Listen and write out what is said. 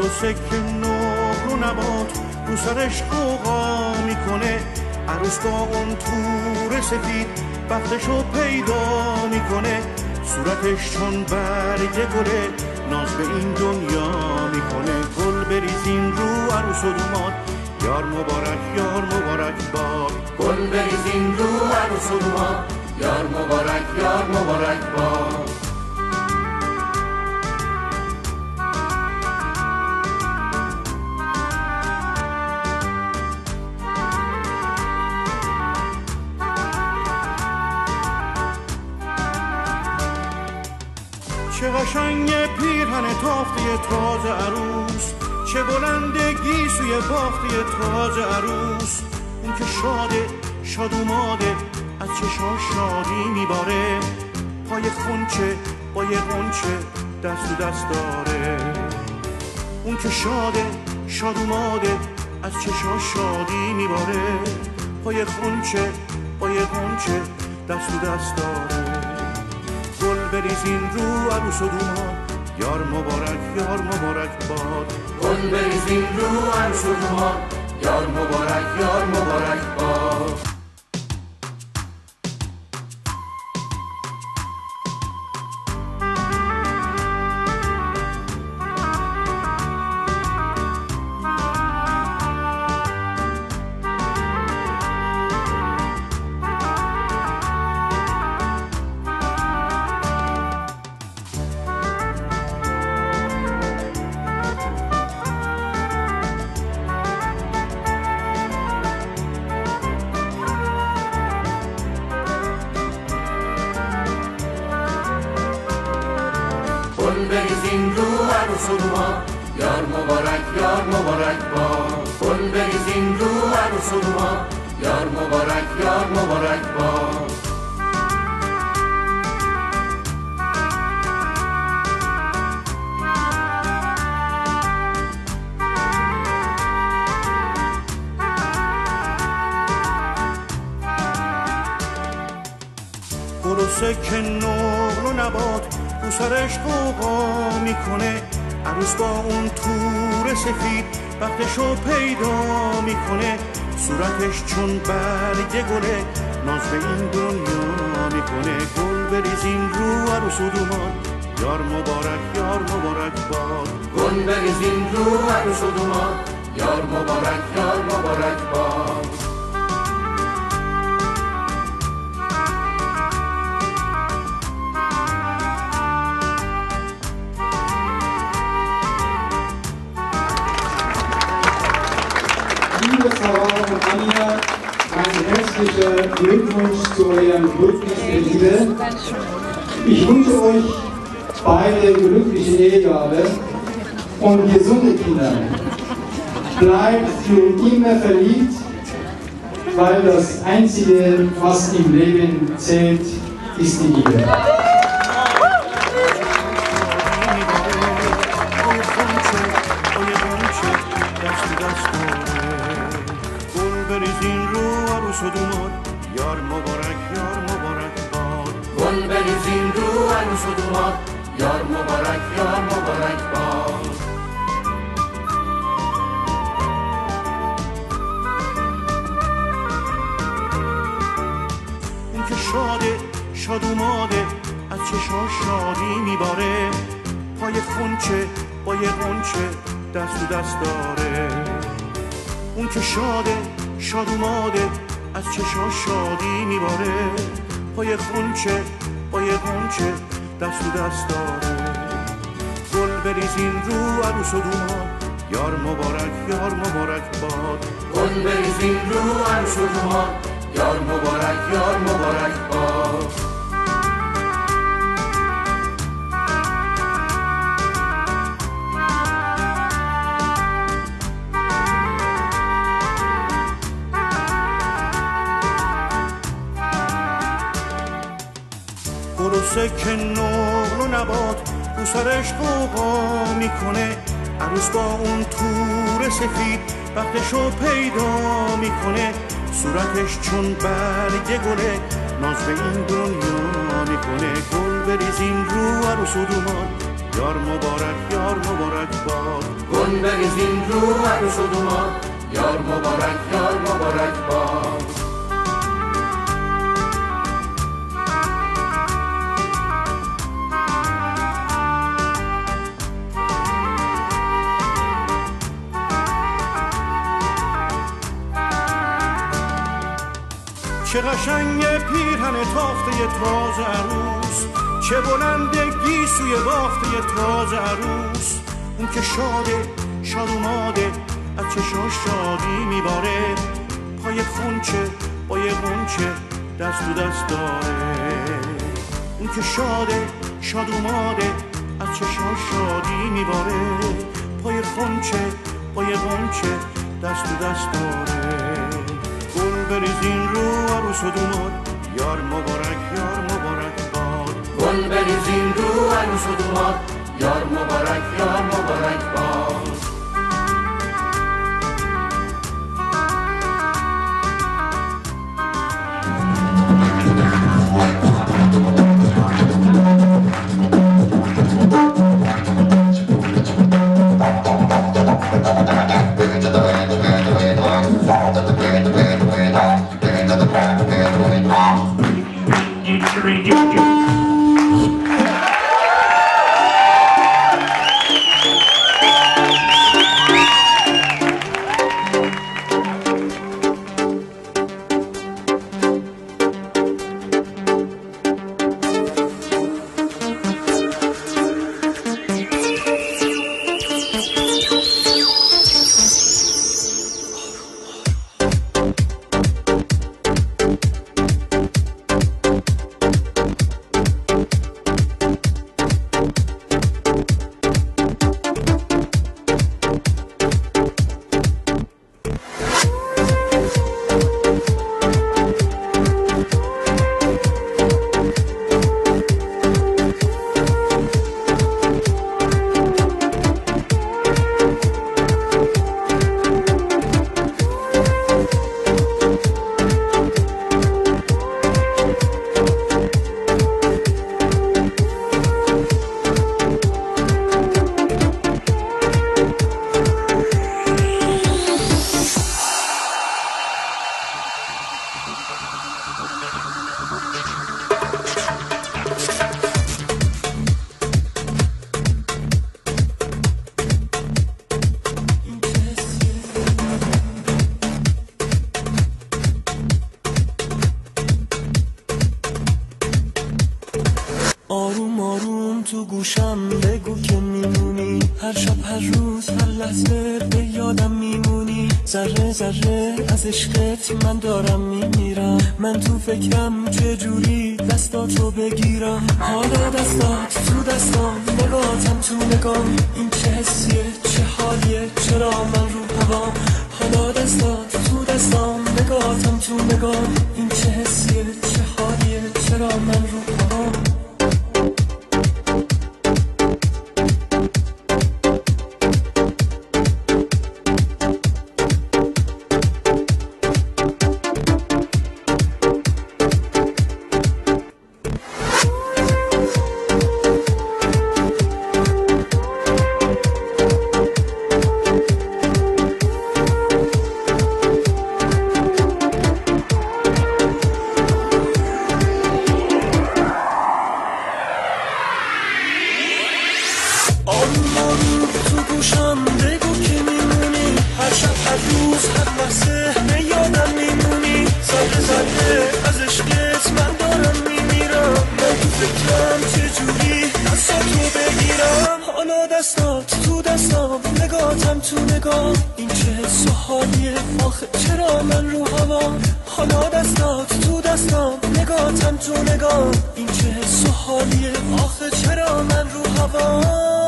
سکه نقل و نبات رو سرش قوقا میکنه، عروس با اون تور سفید بختشو پیدا میکنه، صورتش چون برگ گله ناز به این دنیا میکنه. گل بریزین رو عروس و دوماد، یار مبارک یار مبارک باد. گل بریزین رو عروس و دوماد، یار مبارک یار مبارک باد. چه قشنگ پیرهن تافته تازه عروس، چه بلندگی سوی باخته تازه عروس. اون که شاده شاد اوماده از چشاش شادی میباره، پای خونچه با یه غنچه دست تو دست داره. اون که شاده شاد اوماده از چشاش شادی میباره، پای خونچه با یه غنچه دست تو دست داره. گل بریزین رو عروس و دوماد، یار مبارک یار مبارک باد. گل بریزین رو عروس و دوماد، یار مبارک یار مبارک باد. گل بریزین رو عروس و دوماد، یار مبارک یار مبارک باد. گل بریزین رو عروس و دوماد، یار مبارک یار مبارک باد. گل سکه نقل و نبات رو سرش قوقا میکنه، عروس با اون تور سفید بختشو پیدا میکنه، صورتش چون برگ گله ناز به این دنیا میکنه. گل بریزین رو عروس و دوماد، یار مبارک یار مبارک باد. گل بریزین رو عروس و دوماد، یار مبارک یار مبارک باد. Liebe Frau und Anja, ein herzlicher Glückwunsch zu eurem Bündnis der Liebe. Ich wünsche euch beide glückliche Ehejahre und gesunde Kinder. Bleibt für immer verliebt, weil das Einzige, was im Leben zählt, ist die Liebe. یار مبارک یار مبارک باد. گل بریزین رو عروس و دوماد، یار مبارک یار مبارک باد. اون که شاده شاد اوماده از چشاش شادی میباره، پای خونچه با یه غنچه دست تو دست داره. اون که شاده شاد اوماده از چشاش شادی میباره، پای خونچه با یه غنچه دست تو دست داره. گل بریزین رو عروس و دوماد، یار مبارک یار مبارک باد. گل بریزین رو عروس و دوماد، یار مبارک یار مبارک باد. گل سکه نقل و نبات رو سرش قوقا میکنه، عروس با اون تور سفید بختشو پیدا میکنه، صورتش چون برگ گله ناز به این دنیا میکنه. گل بریزین رو عروس و دوماد، یار مبارک یار مبارک باد. گل بریزین رو عروس و دوماد، یار مبارک یار مبارک باد. چه قشنگ پیرهن تافته تازه عروس، چه بلند گیسوی بافته تازه عروس. اون که شاده شاد اوماده از چشاش شادی میباره، پای خونچه پای غنچه دست تو دست داره. اون که شاده شاد اوماده از چشاش شادی میباره، پای خونچه پای غنچه دست تو دست داره. گل بریزین رو عروس و دوماد، یار مبارک یار مبارک باد. گل بریزین رو عروس و دوماد، یار مبارک یار مبارک باد. آروم آروم تو گوشم بگو که میمونی، هر شب هر روز هر لحظه به یادم میمونی. ذره ذره از عشقت من دارم میمیرم، من تو فکرم چجوری دستاتو بگیرم. حالا دستات تو دستام، نگاهتم تو نگام، این چه حسیه چه حالیه چرا من رو هوام. حالا دستات تو دستام، نگاهتم تو نگام، این چه حسیه چه حالیه چرا من رو هوام. تو گوشم بگو که میمونی، هر شب هر روز هر لحظه به یادم میمونی. ذره ذره از عشقت من دارم میمیرم، من تو فکرم چجوری دستاتو بگیرم. حالا دستات تو دستام، نگاهتم تو نگاه، این چه حس و حالیه آخه چرا من رو هوام. حالا دستات تو دستام، نگاهتم تو نگاه، این چه حس و حالیه آخه چرا من رو هوام.